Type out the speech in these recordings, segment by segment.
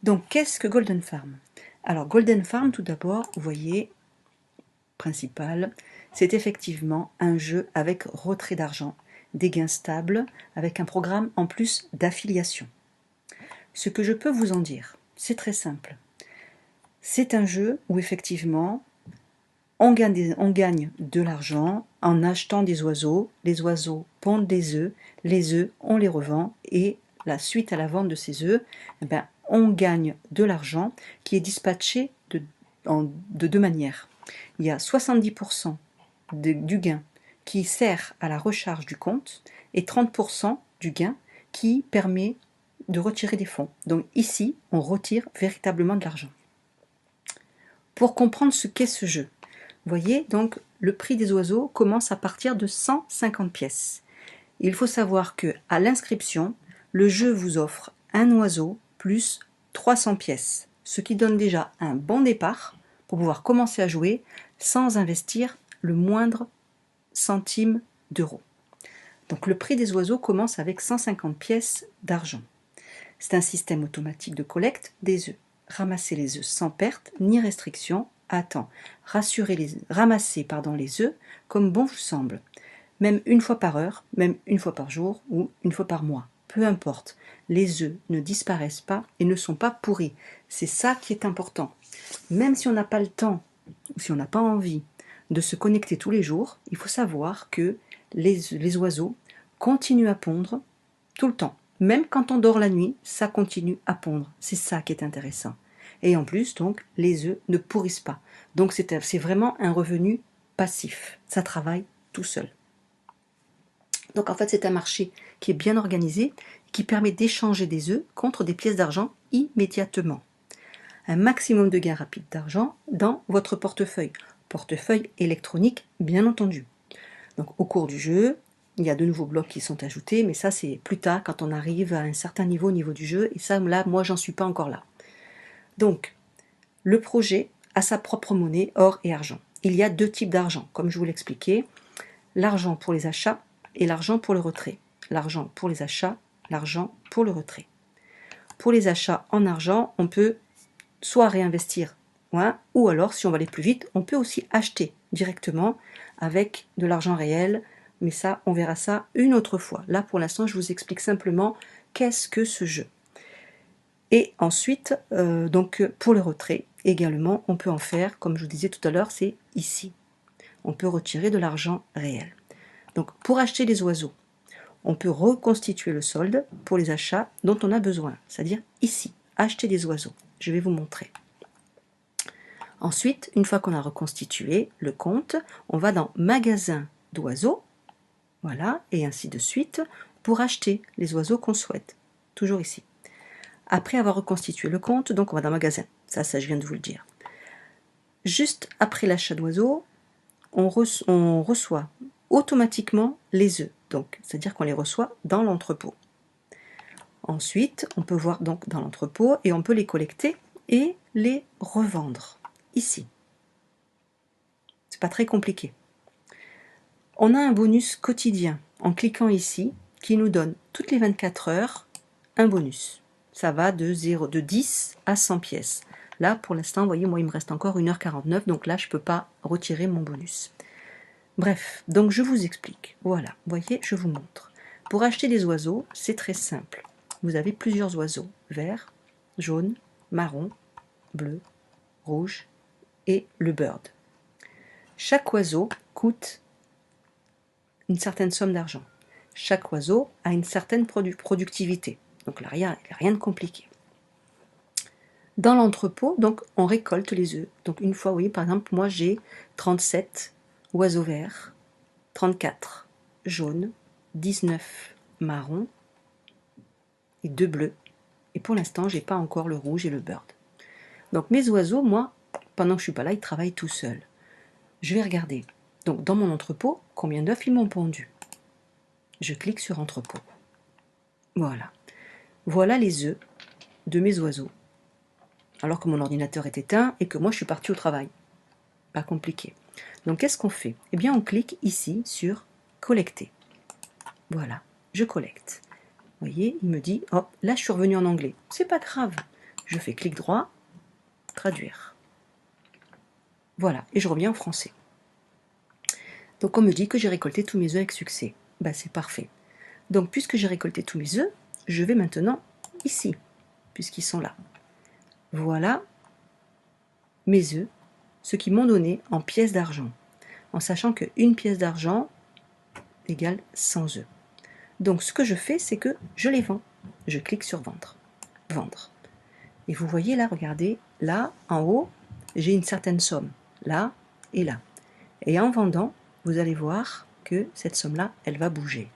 Donc, qu'est-ce que Golden Farm? Alors, Golden Farm, tout d'abord, vous voyez, principal, c'est effectivement un jeu avec retrait d'argent, des gains stables, avec un programme en plus d'affiliation. Ce que je peux vous en dire, c'est très simple. C'est un jeu où effectivement, on gagne de l'argent en achetant des oiseaux, les oiseaux pondent des œufs, les œufs, on les revend, et la suite à la vente de ces œufs, on gagne de l'argent qui est dispatché de deux manières. Il y a 70% du gain qui sert à la recharge du compte et 30% du gain qui permet de retirer des fonds. Donc ici, on retire véritablement de l'argent. Pour comprendre ce qu'est ce jeu, vous voyez, donc le prix des oiseaux commence à partir de 150 pièces. Il faut savoir que à l'inscription, le jeu vous offre un oiseau plus 300 pièces, ce qui donne déjà un bon départ pour pouvoir commencer à jouer sans investir le moindre centime d'euro. Donc le prix des oiseaux commence avec 150 pièces d'argent. C'est un système automatique de collecte des œufs. Ramasser les œufs sans perte ni restriction à temps. Ramasser les œufs comme bon vous semble. Même une fois par heure, même une fois par jour ou une fois par mois. Peu importe, les œufs ne disparaissent pas et ne sont pas pourris. C'est ça qui est important. Même si on n'a pas le temps ou si on n'a pas envie de se connecter tous les jours, il faut savoir que les oiseaux continuent à pondre tout le temps. Même quand on dort la nuit, ça continue à pondre. C'est ça qui est intéressant. Et en plus, donc, les œufs ne pourrissent pas. Donc c'est vraiment un revenu passif. Ça travaille tout seul. Donc en fait, c'est un marché qui est bien organisé, qui permet d'échanger des œufs contre des pièces d'argent immédiatement. Un maximum de gains rapides d'argent dans votre portefeuille. Portefeuille électronique, bien entendu. Donc au cours du jeu, il y a de nouveaux blocs qui sont ajoutés, mais ça c'est plus tard quand on arrive à un certain niveau au niveau du jeu, et ça là, moi j'en suis pas encore là. Donc, le projet a sa propre monnaie, or et argent. Il y a deux types d'argent, comme je vous l'expliquais, l'argent pour les achats et l'argent pour le retrait. L'argent pour les achats, l'argent pour le retrait. Pour les achats en argent, on peut soit réinvestir, ou alors, si on va aller plus vite, on peut aussi acheter directement avec de l'argent réel, mais ça, on verra ça une autre fois. Là, pour l'instant, je vous explique simplement qu'est-ce que ce jeu. Et ensuite, donc pour le retrait, également, on peut en faire, comme je vous disais tout à l'heure, c'est ici. On peut retirer de l'argent réel. Donc, pour acheter des oiseaux, on peut reconstituer le solde pour les achats dont on a besoin, c'est-à-dire ici, acheter des oiseaux. Je vais vous montrer. Ensuite, une fois qu'on a reconstitué le compte, on va dans magasin d'oiseaux, voilà, et ainsi de suite, pour acheter les oiseaux qu'on souhaite. Toujours ici. Après avoir reconstitué le compte, donc on va dans magasin. Ça je viens de vous le dire. Juste après l'achat d'oiseaux, on reçoit automatiquement les œufs. Donc, c'est-à-dire qu'on les reçoit dans l'entrepôt. Ensuite, on peut voir donc dans l'entrepôt et on peut les collecter et les revendre ici. C'est pas très compliqué. On a un bonus quotidien en cliquant ici qui nous donne toutes les 24 heures un bonus. Ça va de 10 à 100 pièces. Là, pour l'instant, vous voyez, moi, il me reste encore 1h49, donc là, je ne peux pas retirer mon bonus. Bref, donc je vous explique. Voilà, vous voyez, je vous montre. Pour acheter des oiseaux, c'est très simple. Vous avez plusieurs oiseaux, vert, jaune, marron, bleu, rouge et le bird. Chaque oiseau coûte une certaine somme d'argent. Chaque oiseau a une certaine productivité. Donc là, il n'y a rien de compliqué. Dans l'entrepôt, donc, on récolte les œufs. Donc une fois, vous voyez, par exemple, moi j'ai 37 oiseaux verts, 34 jaunes, 19 marrons et 2 bleus. Et pour l'instant, j'ai pas encore le rouge et le bird. Donc mes oiseaux, moi, pendant que je suis pas là, ils travaillent tout seuls. Je vais regarder. Donc dans mon entrepôt, combien d'œufs ils m'ont pondu. Je clique sur entrepôt. Voilà. Voilà les œufs de mes oiseaux. Alors que mon ordinateur est éteint et que moi je suis partie au travail. Pas compliqué. Donc qu'est-ce qu'on fait? Eh bien on clique ici sur collecter. Voilà, je collecte. Vous voyez, il me dit, hop, là je suis revenu en anglais. C'est pas grave. Je fais clic droit, traduire. Voilà, et je reviens en français. Donc on me dit que j'ai récolté tous mes œufs avec succès. Ben, c'est parfait. Donc puisque j'ai récolté tous mes œufs, je vais maintenant ici, puisqu'ils sont là. Voilà mes œufs, ce qu'ils m'ont donné en pièces d'argent, en sachant qu'une pièce d'argent égale 100 œufs. Donc ce que je fais, c'est que je les vends. Je clique sur vendre. Vendre. Et vous voyez là, regardez, là, en haut, j'ai une certaine somme, là et là. Et en vendant, vous allez voir que cette somme-là, elle va bouger.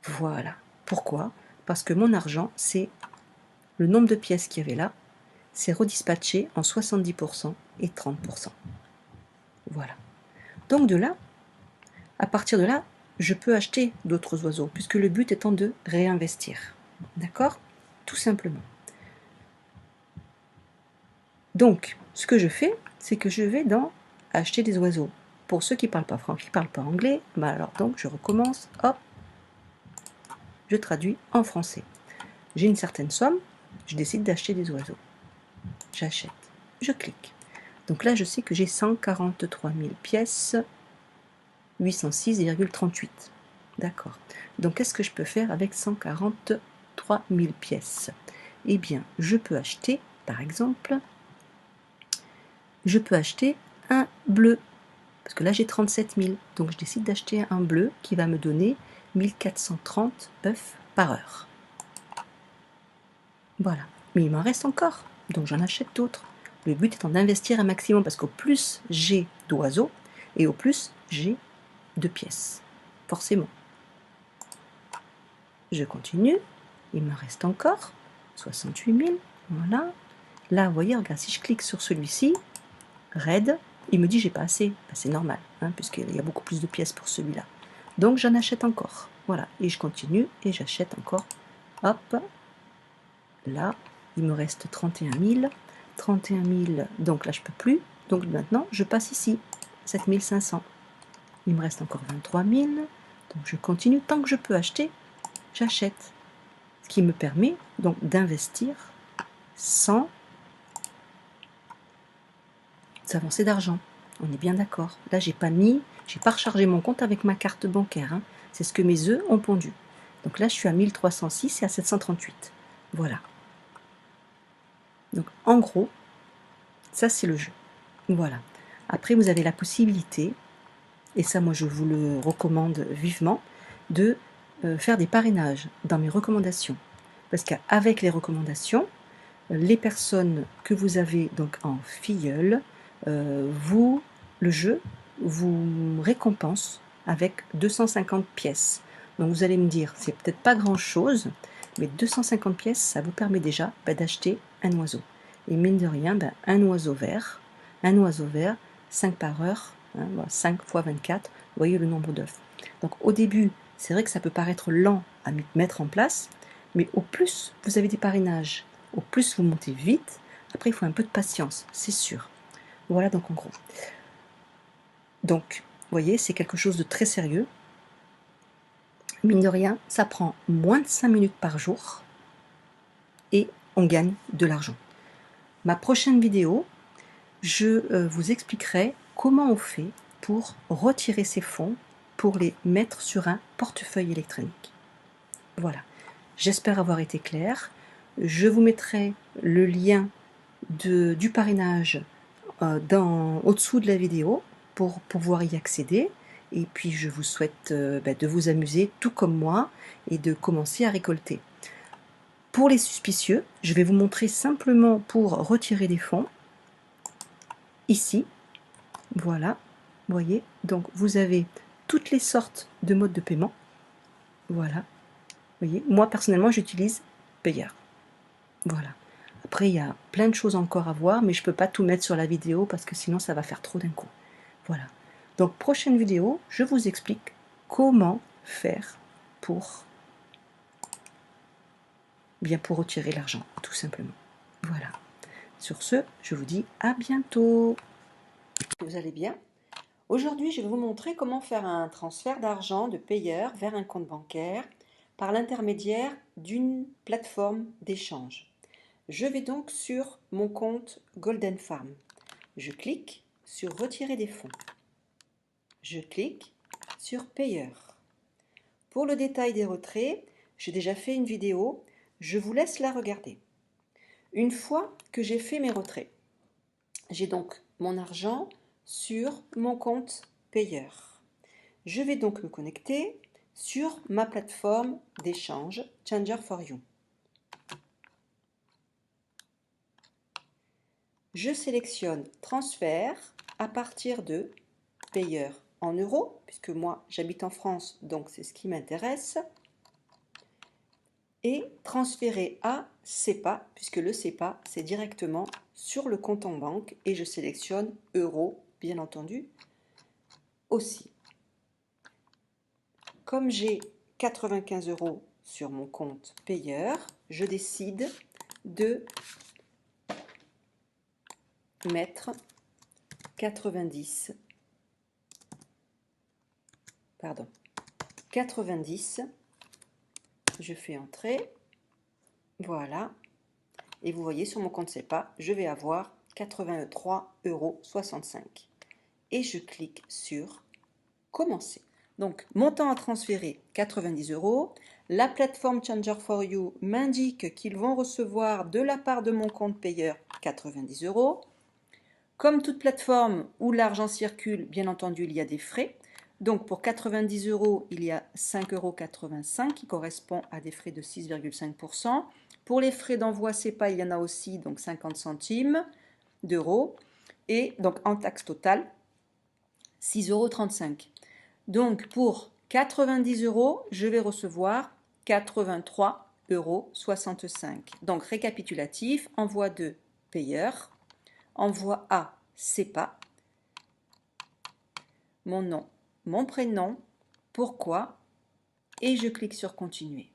Voilà. Pourquoi? Parce que mon argent, c'est le nombre de pièces qu'il y avait là, c'est redispatché en 70% et 30%. Voilà. Donc de là, à partir de là, je peux acheter d'autres oiseaux, puisque le but étant de réinvestir. D'accord? Tout simplement. Donc, ce que je fais, c'est que je vais dans acheter des oiseaux. Pour ceux qui ne parlent pas français, qui ne parlent pas anglais, bah alors donc je recommence, hop, je traduis en français. J'ai une certaine somme, je décide d'acheter des oiseaux. J'achète, je clique. Donc là, je sais que j'ai 143 000 pièces, 806,38. D'accord. Donc, qu'est-ce que je peux faire avec 143 000 pièces? Eh bien, je peux acheter, par exemple, je peux acheter un bleu. Parce que là, j'ai 37 000. Donc, je décide d'acheter un bleu qui va me donner 1430 œufs par heure. Voilà. Mais il m'en reste encore. Donc, j'en achète d'autres. Le but étant d'investir un maximum parce qu'au plus j'ai d'oiseaux et au plus j'ai de pièces. Forcément. Je continue. Il me reste encore 68 000. Voilà. Là, vous voyez, regarde, si je clique sur celui-ci, Red, il me dit j'ai pas assez. Ben, c'est normal, hein, puisqu'il y a beaucoup plus de pièces pour celui-là. Donc j'en achète encore. Voilà. Et je continue et j'achète encore. Hop. Là, il me reste 31 000. 31 000, donc là je peux plus. Donc maintenant, je passe ici. 7 500. Il me reste encore 23 000. Donc je continue. Tant que je peux acheter, j'achète. Ce qui me permet donc d'investir sans avancer d'argent. On est bien d'accord. Là, j'ai pas rechargé mon compte avec ma carte bancaire. Hein. C'est ce que mes œufs ont pondu. Donc là, je suis à 1306 et à 738. Voilà. Donc en gros, ça c'est le jeu. Voilà. Après, vous avez la possibilité, et ça moi je vous le recommande vivement, de faire des parrainages dans mes recommandations. Parce qu'avec les recommandations, les personnes que vous avez donc en filleul, le jeu vous récompense avec 250 pièces. Donc vous allez me dire, c'est peut-être pas grand-chose, mais 250 pièces, ça vous permet déjà d'acheter un oiseau. Et mine de rien, un oiseau vert, 5 par heure, hein, 5 fois 24, vous voyez le nombre d'œufs. Donc au début, c'est vrai que ça peut paraître lent à mettre en place, mais au plus vous avez des parrainages, au plus vous montez vite, après il faut un peu de patience, c'est sûr. Voilà donc en gros. Donc, vous voyez, c'est quelque chose de très sérieux. Mine de rien, ça prend moins de 5 minutes par jour et on gagne de l'argent. Ma prochaine vidéo, je vous expliquerai comment on fait pour retirer ces fonds pour les mettre sur un portefeuille électronique. Voilà. J'espère avoir été claire. Je vous mettrai le lien du parrainage au-dessous de la vidéo pour pouvoir y accéder. Et puis je vous souhaite de vous amuser tout comme moi et de commencer à récolter. Pour les suspicieux, je vais vous montrer simplement pour retirer des fonds. Ici, voilà, vous voyez, donc vous avez toutes les sortes de modes de paiement. Voilà, vous voyez, moi personnellement j'utilise Payeer. Voilà. Après, il y a plein de choses encore à voir, mais je ne peux pas tout mettre sur la vidéo parce que sinon ça va faire trop d'un coup. Voilà. Donc, prochaine vidéo, je vous explique comment faire pour retirer l'argent, tout simplement. Voilà. Sur ce, je vous dis à bientôt. Vous allez bien? Aujourd'hui, je vais vous montrer comment faire un transfert d'argent de payeur vers un compte bancaire par l'intermédiaire d'une plateforme d'échange. Je vais donc sur mon compte Golden Farm. Je clique sur Retirer des fonds. Je clique sur Payeur. Pour le détail des retraits, j'ai déjà fait une vidéo, je vous laisse la regarder. Une fois que j'ai fait mes retraits, j'ai donc mon argent sur mon compte Payeur. Je vais donc me connecter sur ma plateforme d'échange Changer4You. Je sélectionne transfert à partir de payeur en euros, puisque moi j'habite en France, donc c'est ce qui m'intéresse, et transférer à SEPA, puisque le SEPA c'est directement sur le compte en banque, et je sélectionne euros, bien entendu, aussi. Comme j'ai 95 € sur mon compte payeur, je décide de mettre 90, je fais entrer, voilà, et vous voyez sur mon compte SEPA, je vais avoir 83,65 €. Et je clique sur commencer. Donc, montant à transférer 90 €. La plateforme Changer4You m'indique qu'ils vont recevoir de la part de mon compte payeur 90 €. Comme toute plateforme où l'argent circule, bien entendu, il y a des frais. Donc, pour 90 €, il y a 5,85 € qui correspond à des frais de 6,5%. Pour les frais d'envoi SEPA, il y en a aussi, donc 50 centimes d'euros. Et donc, en taxe totale, 6,35 €. Donc, pour 90 €, je vais recevoir 83,65 €. Donc, récapitulatif, envoi de payeur, envoi à SEPA, mon nom, mon prénom, pourquoi, et je clique sur continuer.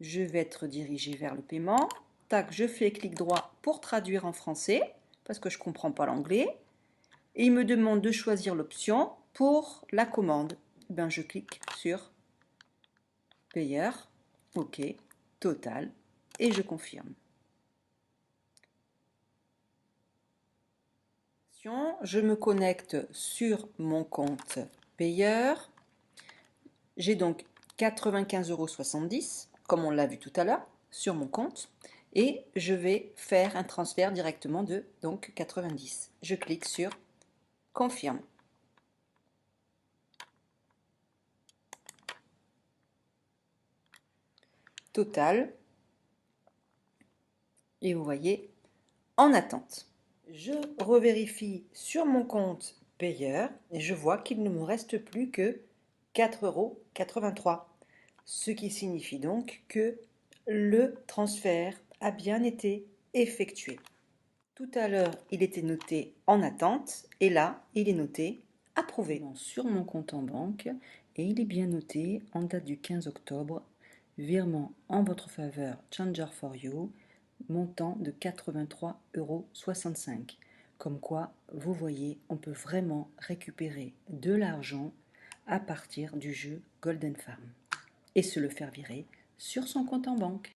Je vais être dirigé vers le paiement. Tac, je fais clic droit pour traduire en français, parce que je ne comprends pas l'anglais. Et il me demande de choisir l'option pour la commande. Ben, je clique sur payeur, OK, total, et je confirme. Je me connecte sur mon compte payeur. J'ai donc 95,70 €, comme on l'a vu tout à l'heure, sur mon compte. Et je vais faire un transfert directement de donc 90. Je clique sur confirme. Total. Et vous voyez, en attente. Je revérifie sur mon compte payeur et je vois qu'il ne me reste plus que 4,83 €. Ce qui signifie donc que le transfert a bien été effectué. Tout à l'heure, il était noté en attente et là, il est noté approuvé. Sur mon compte en banque et il est bien noté en date du 15 octobre, virement en votre faveur Changer4You, montant de 83,65 €. Comme quoi, vous voyez, on peut vraiment récupérer de l'argent à partir du jeu Golden Farm et se le faire virer sur son compte en banque.